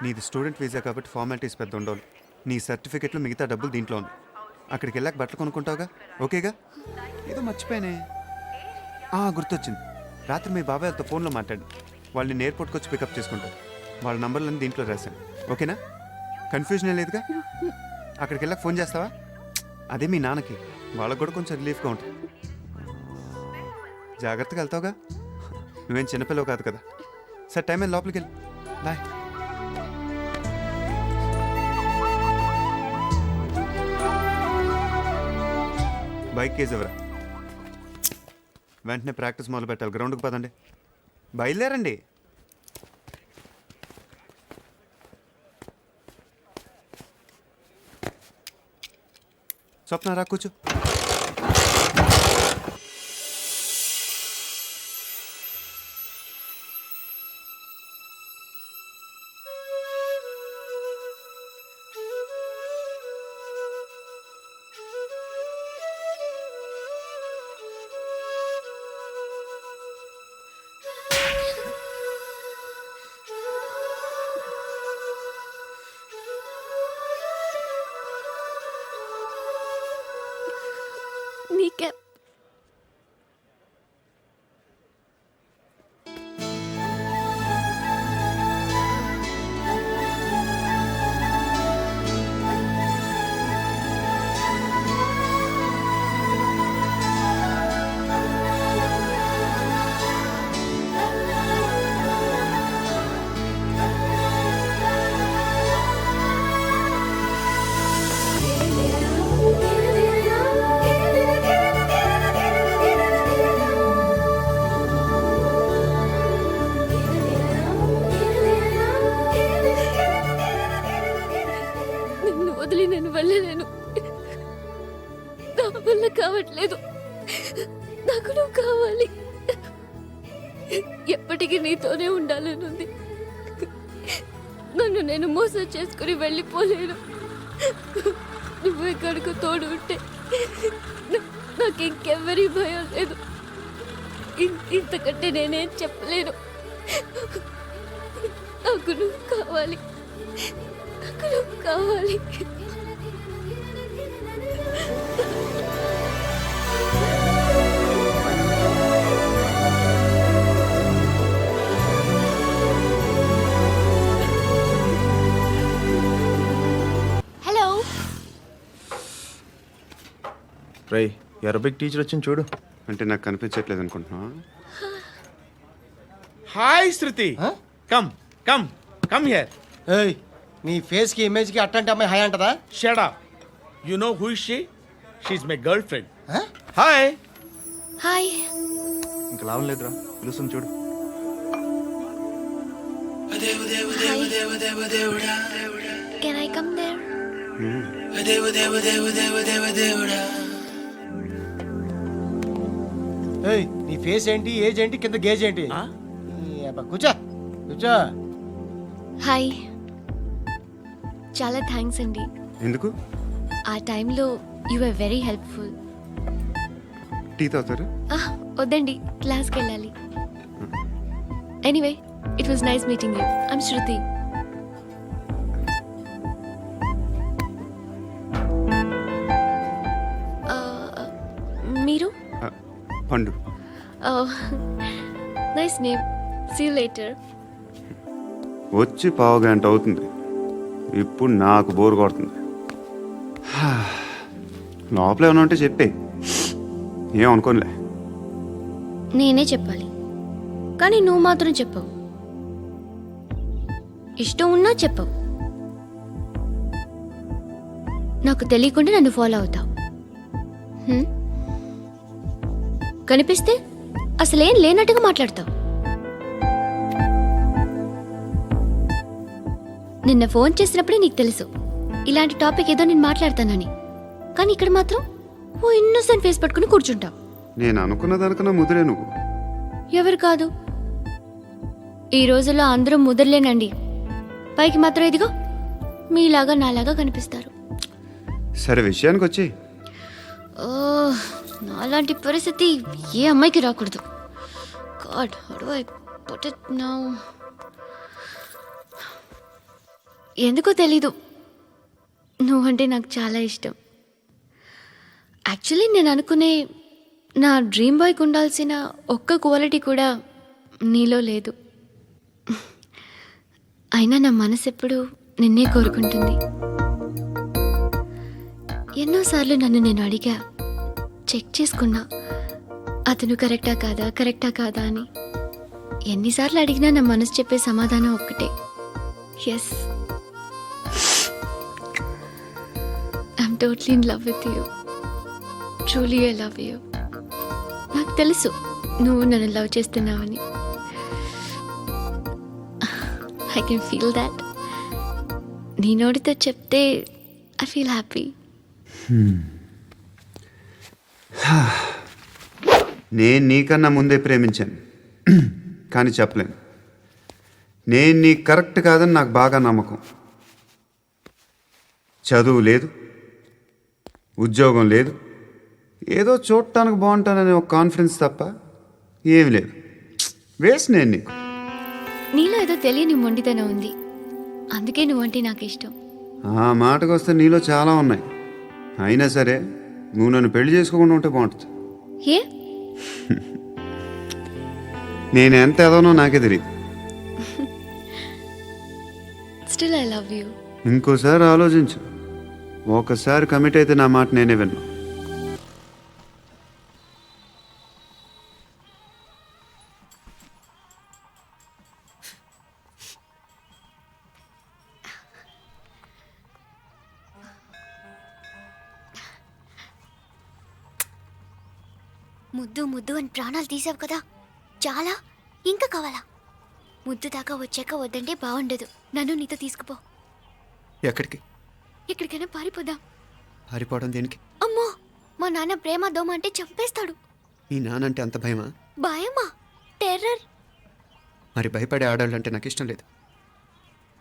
నీది student visa కాబట్టి formalities పెద్ద ఉండవు. నీ సర్టిఫికెట్లు మిగతా డబ్బులు దీంట్లో ఉంది. అక్కడికి వెళ్ళాక బట్టలు కొనుక్కుంటావుగా, ఓకేగా? ఏదో మర్చిపోయానే, గుర్తొచ్చింది. రాత్రి మీ బాబాయ్ వాళ్ళతో ఫోన్లో మాట్లాడి వాళ్ళని ఎయిర్పోర్ట్కి వచ్చి పికప్ చేసుకుంటారు. వాళ్ళ నంబర్లను దీంట్లో రాశాను, ఓకేనా? కన్ఫ్యూజన్ ఏం లేదుగా? అక్కడికి వెళ్ళాక ఫోన్ చేస్తావా? అదే మీ నాన్నకి, వాళ్ళకు కూడా కొంచెం రిలీఫ్గా ఉంటుంది. జాగ్రత్తగా వెళ్తావుగా? నువ్వేం చిన్నపిల్లవు కాదు కదా. సరే, టైం అయింది, లోపలికి వెళ్ళి బాయ్. బైక్ కేజ్ ఎవరా? వెంటనే ప్రాక్టీస్ మొదలు పెట్టాలి. గ్రౌండ్కి పదండి, బయలుదేరండి. స్వప్న రా కూర్చో. నీకే నిన్ను వదిలి నేను వెళ్ళలేను. నా వల్ల కావట్లేదు. నాకు నువ్వు కావాలి. ఎప్పటికీ నీతోనే ఉండాలనుంది. నన్ను నేను మోసం చేసుకుని వెళ్ళిపోలేను. నువ్వు ఎక్కడికి తోడు ఉంటే నాకు ఇంకెవ్వరి భయం లేదు. ఇంతకంటే నేనేం చెప్పలేను. నాకు నువ్వు కావాలి. నాకు నువ్వు కావాలి. హలో. రై, అరబిక్ టీచర్ వచ్చింది చూడు. అంటే నాకు కనిపించట్లేదు అనుకుంటున్నా. Hi Shruti, come come come here. ఏయ్, నీ ఫేస్ కి ఇమేజ్ కి అట్టంటే అమ్మాయి హాయ్ అంటదా? Shut up. You know who is she? She is my girl friend. Hi. Hi. ఇంకా లాభం లేదురా, పిలుస్తుంది చూడు. Can I come there? ఏయ్, నీ ఫేస్ ఏంటి, ఏజ్ ఏంటి, కింద గేజ్ ఏంటి? ఈ అబ్బా, కూర్చో కూర్చో. హాయ్. చాలా థ్యాంక్స్ అండి. ఎందుకు? ఆ టైంలో you are very helpful. Tea తాగుతారా? వద్దండి, క్లాస్కి వెళ్ళాలి. Anyway, it was nice meeting you. I'm Shruti. మీరు? Pandu. Nice name. See you later. వచ్చి పావు గంట అవుతుంది. ఇప్పుడు నాకు బోర్ కొడుతుంది. లోపల ఏమైనా ఉంటే చెప్పే, ఏం అనుకోనిలే. నేనే చెప్పాలి, కానీ నువ్వు మాత్రం చెప్పవు. ఇష్టం ఉన్నా చెప్పవు. నాకు తెలియకుండా నన్ను ఫాలో అవుతావు. కనిపిస్తే అసలేం లేనట్టుగా మాట్లాడతావు. నిన్న ఫోన్ చేసినప్పుడే నీకు తెలుసు ఇలాంటి టాపిక్ ఏదో నేను మాట్లాడతానని. కానీ ఇక్కడ మాత్రం ఓ ఇన్నోసెంట్ ఫేస్ పట్టుకుని కూర్చుంటావు. నేను అనుకున్న దానికన్నా ముదిరే నువ్వు. ఎవరు కాదు, ఈ రోజుల్లో అందరూ ముదరలేనండి. పైకి మాత్రం ఇదిగో మీలాగా నాలాగా కనిపిస్తారు. సరే, విషయానికి వచ్చి. నాలాంటి పరిస్థితి ఏ అమ్మాయికి రాకూడదు. God, how do I put it now? ఎందుకో తెలీదు, నువ్వంటే నాకు చాలా ఇష్టం. యాక్చువల్లీ నేను అనుకునే నా డ్రీమ్ బాయ్కి ఉండాల్సిన ఒక్క క్వాలిటీ కూడా నీలో లేదు. అయినా నా మనసు ఎప్పుడు నిన్నే కోరుకుంటుంది. ఎన్నోసార్లు నన్ను నేను అడిగా, చెక్ చేసుకున్నా అతను కరెక్టా కాదా అని. ఎన్నిసార్లు అడిగినా నా మనసు చెప్పే సమాధానం ఒక్కటే, yes, I'm totally in love with you. Truly I love you. నాకు తెలుసు నువ్వు నన్ను లవ్ చేస్తున్నావని. I can feel that. నీ నోటితో చెప్తే ఐ ఫీల్ హ్యాపీ. నేను నీకన్నా ముందే ప్రేమించాను, కానీ చెప్పలేను. నేను నీకు కరెక్ట్ కాదని నాకు బాగా నమ్మకం. చదువు లేదు, ఉద్యోగం లేదు, ఏదో చూడటానికి బాగుంటాననే ఒక కాన్ఫిడెన్స్ తప్ప ఏమి లేదు. వేస్ట్ నేను నీకు. నీలో ఏదో తెలియని మొండితనం ఉంది, అందుకే నువ్వంటే నాకు ఇష్టం. ఆ మాటకు వస్తే నీలో చాలా ఉన్నాయి. అయినా సరే నువ్వు నన్ను పెళ్లి చేసుకోకుండా ఉంటే బాగుంటుంది. ఏ? నేను ఎంత ఎదవనో నాకే తెలియదు. Still I love you. ఇంకోసారి ఆలోచించు. ఒకసారి కమిట్ అయితే నా మాట నేనే విన్నా. ముద్దు ముద్దు అని ప్రాణాలు తీసావు కదా, చాలా ఇంకా కావాలా? ముద్దు దాకా వచ్చాక వద్దంటే బాగుండదు. నన్ను నీతో తీసుకుపో. ఎక్కడికి? ఎక్కడికైనా పారిపోదాం. పారిపోవడం దేనికి? అమ్మో, మా నాన్న ప్రేమ దోమ అంటే చంపేస్తాడు. ఈ నానంటే అంత భయమా? భయమా? టెర్రర్. మరి భయపడే ఆడాలంటే నాకు ఇష్టం లేదు.